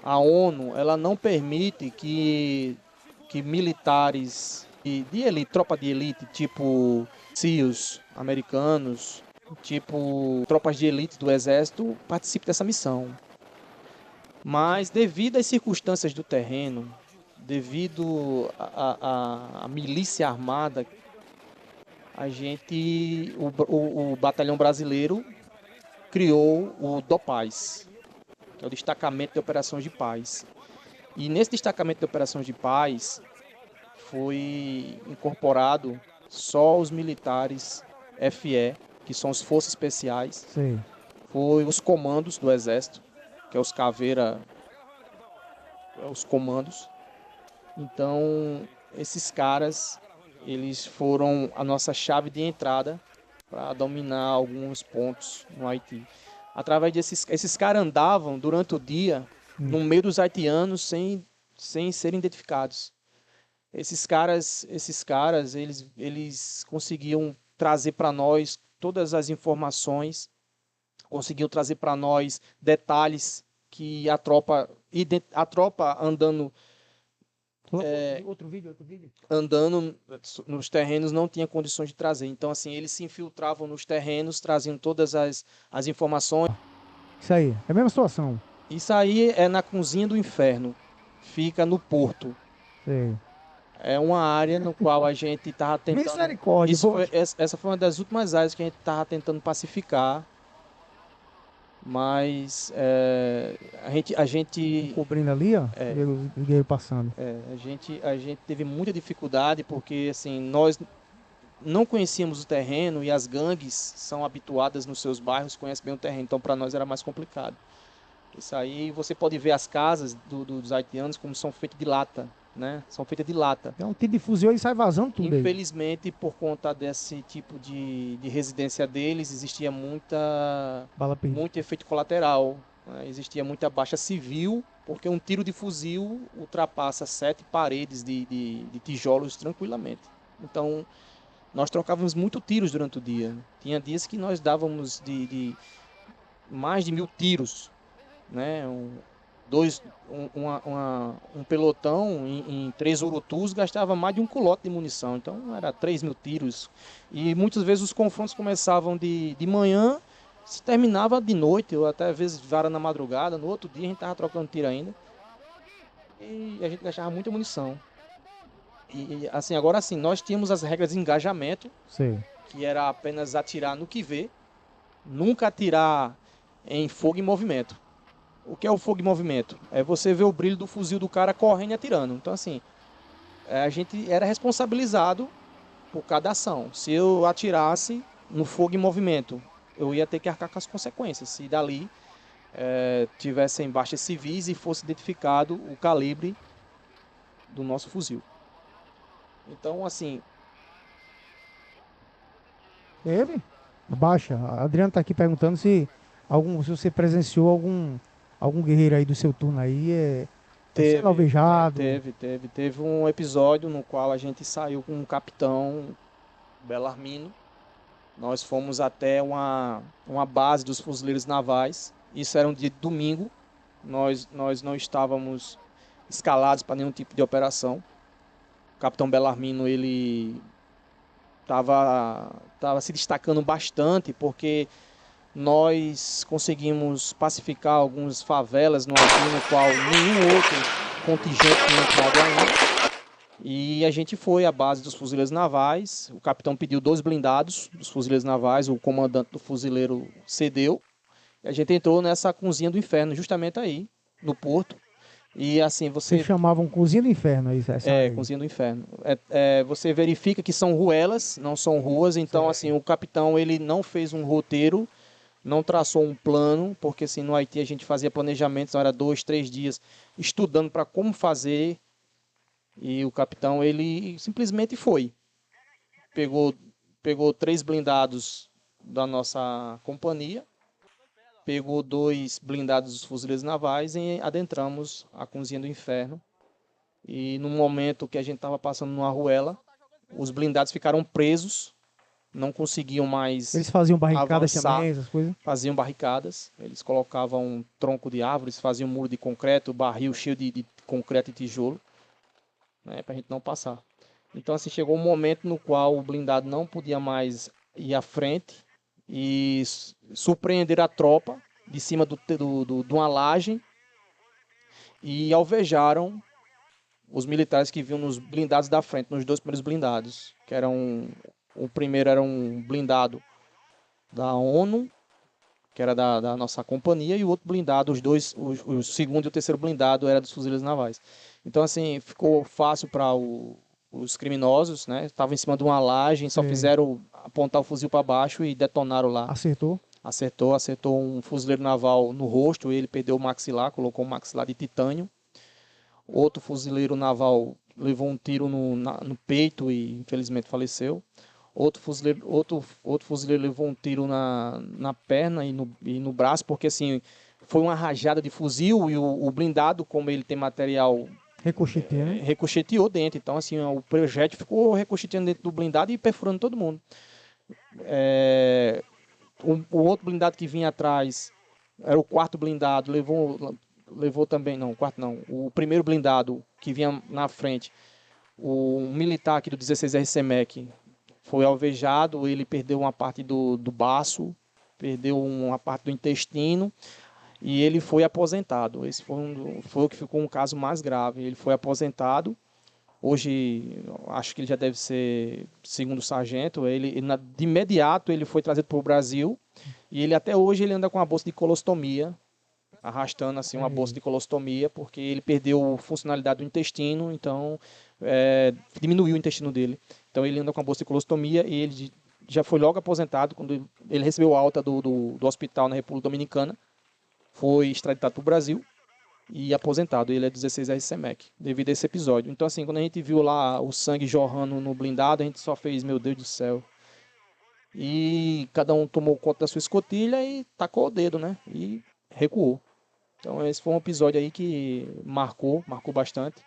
A ONU, ela não permite que militares de elite, tropa de elite, tipo SEALs americanos, tipo tropas de elite do exército, participem dessa missão. Mas devido às circunstâncias do terreno, devido à milícia armada, o batalhão brasileiro criou o DOPAS, que é o Destacamento de Operações de Paz. E nesse Destacamento de Operações de Paz foi incorporado só os militares FE, que são as Forças Especiais, Sei. foi os comandos do Exército, que é os Caveira, os comandos. Então, esses caras, eles foram a nossa chave de entrada para dominar alguns pontos no Haiti. Através desses, esses caras andavam durante o dia no meio dos haitianos sem serem identificados. Esses caras, eles conseguiam trazer para nós todas as informações, conseguiam trazer para nós detalhes que a tropa Outro vídeo. andando nos terrenos não tinha condições de trazer. Então, assim, eles se infiltravam nos terrenos, traziam todas as informações. Isso aí, é a mesma situação. Isso aí é na cozinha do inferno. Fica no porto. Sei. É uma área no qual a gente estava tentando. Misericórdia, Essa foi uma das últimas áreas que a gente estava tentando pacificar. Mas cobrindo ali, ó, é, o guerreiro passando. a gente teve muita dificuldade porque assim nós não conhecíamos o terreno e as gangues são habituadas nos seus bairros, conhecem bem o terreno, então para nós era mais complicado. Isso aí você pode ver as casas dos haitianos como são feitas de lata, né? São feitas de lata. É um tiro de fuzil e sai vazando tudo aí. Infelizmente, por conta desse tipo de residência deles, existia Bala perdida. muito efeito colateral, né? Existia muita baixa civil, porque um tiro de fuzil ultrapassa 7 paredes de tijolos tranquilamente. Então, nós trocávamos muito tiros durante o dia. Tinha dias que nós dávamos de mais de 1.000 tiros, né? Dois, um pelotão em 3 urutus gastava mais de um culote de munição. Então era 3.000 tiros. E muitas vezes os confrontos começavam de manhã, se terminava de noite, ou até às vezes vara na madrugada. No outro dia a gente estava trocando tiro ainda. E a gente gastava muita munição. E assim, agora assim, nós tínhamos as regras de engajamento, Sei. que era apenas atirar no que vê, nunca atirar em fogo em movimento. O que é o fogo em movimento? É você ver o brilho do fuzil do cara correndo e atirando. Então, assim, a gente era responsabilizado por cada ação. Se eu atirasse no fogo em movimento, eu ia ter que arcar com as consequências. Se dali tivessem baixas civis e fosse identificado o calibre do nosso fuzil. Então, assim, Teve? Baixa. A Adriana tá aqui perguntando se você presenciou algum guerreiro aí do seu turno aí sendo teve, alvejado. teve um episódio no qual a gente saiu com um capitão Belarmino. Nós fomos até uma base dos fuzileiros navais. Isso era um dia de domingo. Nós não estávamos escalados para nenhum tipo de operação. O capitão Belarmino ele estava se destacando bastante porque nós conseguimos pacificar algumas favelas no Haiti, no qual nenhum outro contingente tinha entrado ainda. E a gente foi à base dos fuzileiros navais. O capitão pediu 2 blindados dos fuzileiros navais. O comandante do fuzileiro cedeu. E a gente entrou nessa cozinha do inferno, justamente aí, no porto. E assim, Vocês chamavam Cozinha do Inferno aí, essa área aí. cozinha do inferno. Você verifica que são ruelas, não são ruas. Então, assim, o capitão ele não fez um roteiro, não traçou um plano, porque assim, no Haiti a gente fazia planejamentos, era 2, 3 dias estudando para como fazer. E o capitão ele simplesmente foi. Pegou, pegou 3 blindados da nossa companhia, pegou 2 blindados dos fuzileiros navais e adentramos a cozinha do inferno. E no momento que a gente estava passando numa ruela, os blindados ficaram presos não conseguiam mais Eles faziam barricadas avançar, também, essas coisas? faziam barricadas, eles colocavam um tronco de árvores, faziam um muro de concreto, barril cheio de concreto e tijolo, né, para a gente não passar. Então, assim, chegou um momento no qual o blindado não podia mais ir à frente e surpreender a tropa de cima de uma laje e alvejaram os militares que vinham nos blindados da frente, nos dois primeiros blindados, que eram o primeiro era um blindado da ONU, que era da nossa companhia, e o outro blindado, o segundo e o terceiro blindado era dos fuzileiros navais. Então, assim, ficou fácil para os criminosos, né? Estavam em cima de uma laje, só fizeram apontar o fuzil para baixo e detonaram lá. Acertou? Acertou um fuzileiro naval no rosto, ele perdeu o maxilar, colocou um maxilar de titânio. Outro fuzileiro naval levou um tiro no peito e infelizmente faleceu. Outro fuzileiro levou um tiro na perna e no braço, porque assim, foi uma rajada de fuzil e o blindado, como ele tem material, ricocheteou dentro. Então, assim, o projétil ficou ricocheteando dentro do blindado e perfurando todo mundo. O outro blindado que vinha atrás era o quarto blindado, levou também, não, o quarto não, o primeiro blindado que vinha na frente, o militar aqui do 16 RCMEC foi alvejado, ele perdeu uma parte do baço, perdeu uma parte do intestino e ele foi aposentado. Esse foi o que ficou um caso mais grave. Ele foi aposentado. Hoje, acho que ele já deve ser segundo sargento. De imediato, ele foi trazido para o Brasil e ele até hoje ele anda com uma bolsa de colostomia, arrastando assim uma bolsa de colostomia, porque ele perdeu a funcionalidade do intestino, então diminuiu o intestino dele. Então ele anda com a bolsa de colostomia e ele já foi logo aposentado quando ele recebeu alta do hospital na República Dominicana, foi extraditado para o Brasil e aposentado. Ele é 16 RCMEC, devido a esse episódio. Então assim, quando a gente viu lá o sangue jorrando no blindado, a gente só fez, meu Deus do céu. E cada um tomou conta da sua escotilha e tacou o dedo, né? E recuou. Então esse foi um episódio aí que marcou bastante.